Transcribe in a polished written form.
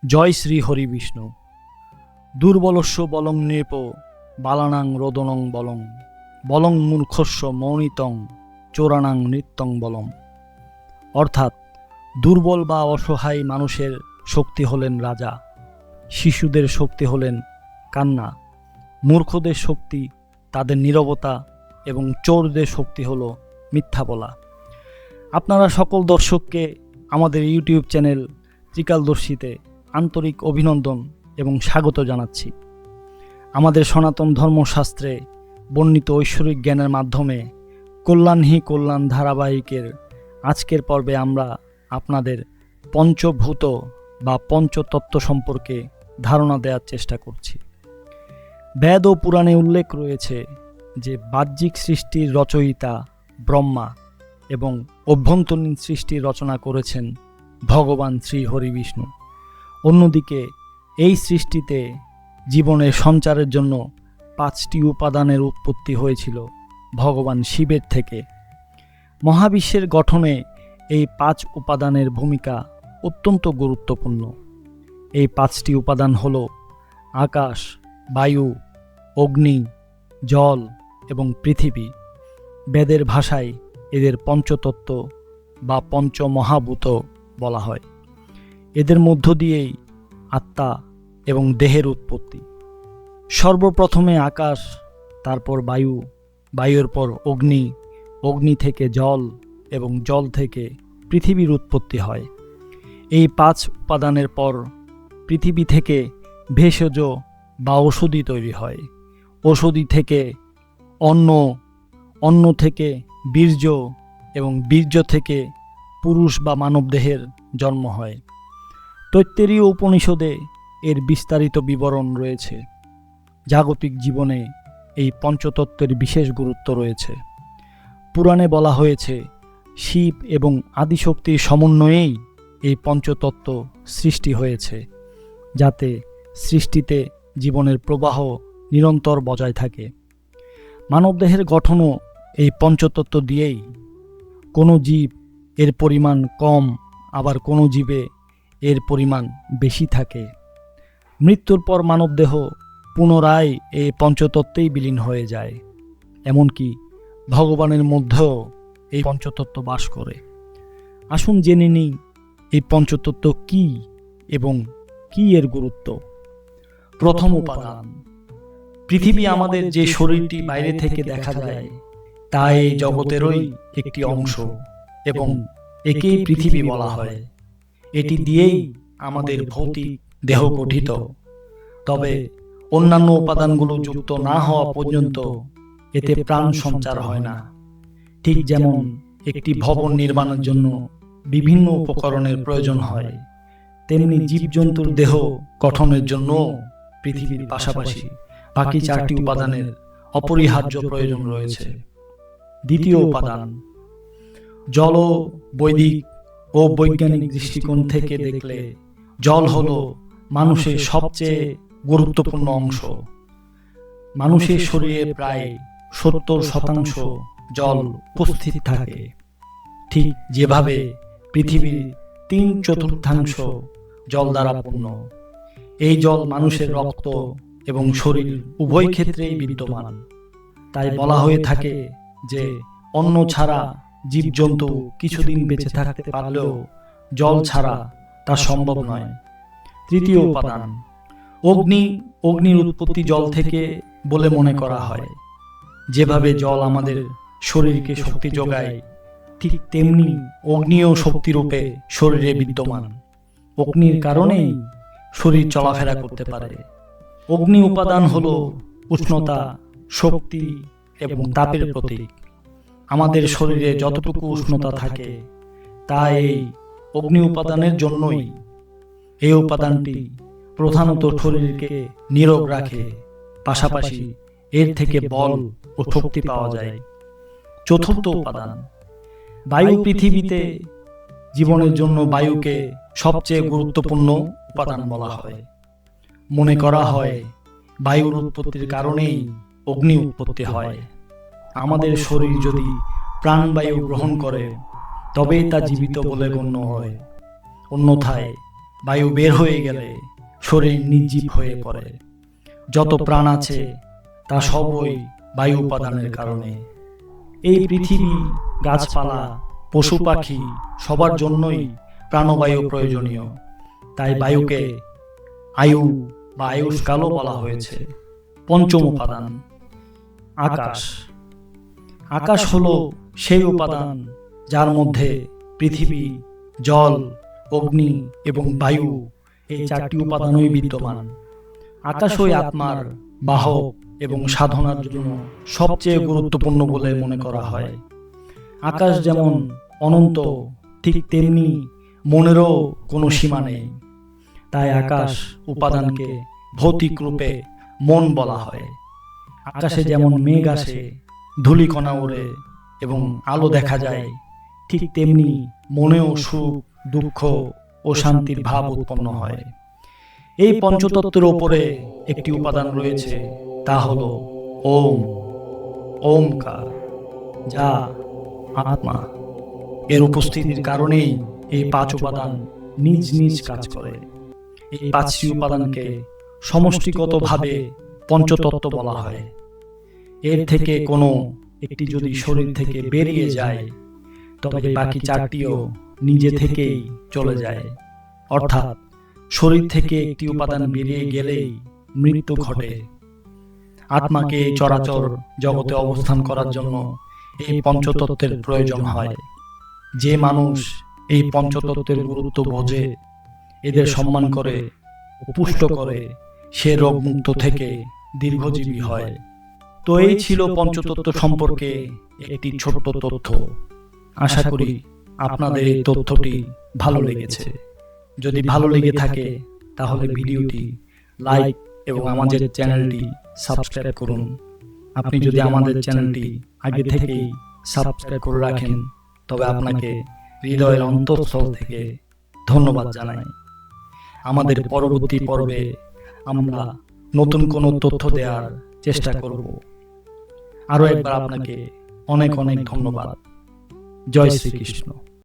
জয় শ্রী হরি বিষ্ণু। দুর্বলস্য বলং নৃপ বালানাং রোদনং বলং বলং মূর্খস্য মৌনিতং চোরানাং নৃত্যং বলম। অর্থাৎ দুর্বল বা অসহায় মানুষের শক্তি হলেন রাজা, শিশুদের শক্তি হলেন কান্না, মূর্খদের শক্তি তাদের নীরবতা এবং চোরদের শক্তি হলো মিথ্যা বলা। আপনারা সকল দর্শককে আমাদের ইউটিউব চ্যানেল ত্রিকালদর্শীতে আন্তরিক অভিনন্দন এবং স্বাগত জানাচ্ছি। আমাদের সনাতন ধর্মশাস্ত্রে বর্ণিত ঐশ্বরিক জ্ঞানের মাধ্যমে কল্যাণ হি কল্যাণ ধারাবাহিকের আজকের পর্বে আমরা আপনাদের পঞ্চভূত বা পঞ্চতত্ত্ব সম্পর্কে ধারণা দেওয়ার চেষ্টা করছি। বেদ ও পুরাণে উল্লেখ রয়েছে যে বাহ্যিক সৃষ্টির রচয়িতা ব্রহ্মা এবং অভ্যন্তরীণ সৃষ্টির রচনা করেছেন ভগবান শ্রী হরি বিষ্ণু। অন্যদিকে এই সৃষ্টিতে জীবনের সঞ্চারের জন্য 5টি উপাদানের উৎপত্তি হয়েছিল ভগবান শিবের থেকে। মহাবিশ্বের গঠনে এই 5 উপাদানের ভূমিকা অত্যন্ত গুরুত্বপূর্ণ। এই 5টি উপাদান হল আকাশ, বায়ু, অগ্নি, জল এবং পৃথিবী। বেদের ভাষায় এদের পঞ্চতত্ত্ব বা পঞ্চমহাভূত বলা হয়। এদের মধ্য দিয়েই আত্মা এবং দেহের উৎপত্তি। সর্বপ্রথমে আকাশ, তারপর বায়ু, বায়ুর পর অগ্নি, অগ্নি থেকে জল এবং জল থেকে পৃথিবীর উৎপত্তি হয়। এই 5 উপাদানের পর পৃথিবী থেকে ভেষজ বা ঔষধি তৈরি হয়। ঔষধি থেকে অন্ন, অন্ন থেকে বীর্য এবং বীর্য থেকে পুরুষ বা মানবদেহের জন্ম হয়। তৈত্তেরীয় উপনিষদে এর বিস্তারিত বিবরণ রয়েছে। জাগতিক জীবনে এই পঞ্চতত্ত্বের বিশেষ গুরুত্ব রয়েছে। পুরাণে বলা হয়েছে শিব এবং আদিশক্তির সমন্বয়েই এই পঞ্চতত্ত্ব সৃষ্টি হয়েছে, যাতে সৃষ্টিতে জীবনের প্রবাহ নিরন্তর বজায় থাকে। মানবদেহের গঠনও এই পঞ্চতত্ত্ব দিয়েই। কোনো জীব এর পরিমাণ কম, আবার কোনো জীবে এর পরিমাণ বেশি থাকে। মৃত্যুর পর মানবদেহ পুনরায় এই পঞ্চতত্ত্বেই বিলীন হয়ে যায়। এমনকি ভগবানের মধ্যেও এই পঞ্চতত্ত্ব বাস করে। আসুন জেনে নিই এই পঞ্চতত্ত্ব কি এবং কি এর গুরুত্ব। প্রথম উপাদান। পৃথিবী আমাদের যে শরীরটি বাইরে থেকে দেখা যায় তা এই জগতেরই একটি অংশ এবং একেই পৃথিবী বলা হয়। এটি দিয়েই আমাদের ভৌতিক দেহ গঠিত। তবে অন্যান্য উপাদানগুলো যুক্ত না হওয়া পর্যন্ত এতে প্রাণ সঞ্চার হয় না। ঠিক যেমন একটি ভবন নির্মাণের জন্য বিভিন্ন উপকরণের প্রয়োজন হয়, তেমনি জীবজন্তুর দেহ গঠনের জন্য পৃথিবীর পাশাপাশি বাকি 4টি উপাদানের অপরিহার্য প্রয়োজন রয়েছে। দ্বিতীয় উপাদান। জল বৈদিক ও বৈজ্ঞানিক দৃষ্টিকোণ থেকে দেখলে জল হলো মানুষের সবচেয়ে গুরুত্বপূর্ণ অংশ। মানুষের শরীরে প্রায় 70% জল উপস্থিত থাকে। ঠিক যেভাবে পৃথিবীর 3/4 জল দ্বারা পূর্ণ। এই জল মানুষের রক্ত এবং শরীর উভয় ক্ষেত্রেই বিদ্যমান। তাই বলা হয়ে থাকে যে অন্ন ছাড়া জীবজন্তু কিছুদিন বেঁচে থাকতে পারলেও জল ছাড়া তা সম্ভব নয়। তৃতীয় উপাদান। অগ্নি। অগ্নির উৎপত্তি জল থেকে বলে মনে করা হয়। যেভাবে জল আমাদের শরীরকে শক্তি যোগায়, ঠিক তেমনি অগ্নিও শক্তিরূপে শরীরে বিদ্যমান। অগ্নির কারণেই শরীর চলাফেরা করতে পারে। অগ্নি উপাদান হল উষ্ণতা, শক্তি এবং তাপের প্রতীক। আমাদের শরীরে যতটুকু উষ্ণতা থাকে তা এই অগ্নি উপাদানের জন্যই। এই উপাদানটি প্রধানত শরীরকে নীরব রাখে, পাশাপাশি এর থেকে বল ও শক্তি পাওয়া যায়। চতুর্থ উপাদান। বায়ু। পৃথিবীতে জীবনের জন্য বায়ুকে সবচেয়ে গুরুত্বপূর্ণ উপাদান বলা হয়। মনে করা হয় বায়ুর উৎপত্তির কারণেই অগ্নি উৎপত্তি হয়। আমাদের শরীর যদি প্রাণবায়ু গ্রহণ করে তবেই তা জীবিত বলে গণ্য হয়। অন্যথায় বায়ু বের হয়ে গেলে শরীর নির্জীব হয়ে পড়ে। যত প্রাণ আছে তা সবই বায়ু উপাদানের কারণে। এই পৃথিবী, গাছপালা, পশু পাখি সবার জন্যই প্রাণবায়ু প্রয়োজনীয়। তাই বায়ুকে আয়ু বা আয়ুষ্কালও বলা হয়েছে। পঞ্চম উপাদান আকাশ। আকাশ হলো সেই উপাদান যার মধ্যে পৃথিবী, জল, অগ্নি এবং বায়ু এই চারটি উপাদানই বিদ্যমান। আকাশই আত্মার বাহক এবং সাধনার জন্য সবচেয়ে গুরুত্বপূর্ণ বলে মনে করা হয়। আকাশ যেমন অনন্ত, ঠিক তেমনি মনেরও কোনো সীমা নেই। তাই আকাশ উপাদানকে ভৌতিক রূপে মন বলা হয়। আকাশে যেমন মেঘ আসে, ধূলিকণা ওড়ে এবং আলো দেখা যায়, ঠিক তেমনি মনেও সুখ, দুঃখ ও শান্তির ভাব উৎপন্ন হয়। এই পঞ্চতত্ত্বের ওপরে একটি উপাদান রয়েছে, তা হল ওম, ওমকার, যা আত্মা। এর উপস্থিতির কারণেই এই পাঁচ উপাদান নিজ নিজ কাজ করে। এই পাঁচটি উপাদানকে সমষ্টিগতভাবে পঞ্চতত্ত্ব বলা হয়। এর থেকে কোনো একটি যদি শরীর থেকে বেরিয়ে যায়, তবে বাকি চারটিও নিজে থেকেই চলে যায়। অর্থাৎ শরীর থেকে একটি উপাদান বেরিয়ে গেলেই মৃত্যু ঘটে। আত্মাকে এই চরাচর জগতে অবস্থান করার জন্য এই পঞ্চতত্ত্বের প্রয়োজন হয়। যে মানুষ এই পঞ্চতত্ত্বের গুরুত্ব বোঝে, এদের সম্মান করে ও পুষ্ট করে, সে রোগমুক্ত থেকে দীর্ঘজীবী হয়। তো এই ছিল পঞ্চতত্ত্ব সম্পর্কে একটি ছোট্ট তথ্য। আশা করি আপনাদের এই তথ্যটি ভালো লেগেছে। যদি ভালো লেগে থাকে তাহলে ভিডিওটি লাইক এবং আমাদের চ্যানেলটি সাবস্ক্রাইব করুন। আপনি যদি আমাদের চ্যানেলটি আগে থেকেই সাবস্ক্রাইব করে রাখেন, তবে আপনাকে হৃদয়ের অন্তঃস্থল থেকে ধন্যবাদ জানাই। আমাদের পরবর্তী পর্বে আমরা নতুন কোনো তথ্য দেওয়ার চেষ্টা করব। আরও একবার আপনাকে অনেক অনেক ধন্যবাদ। জয় শ্রীকৃষ্ণ।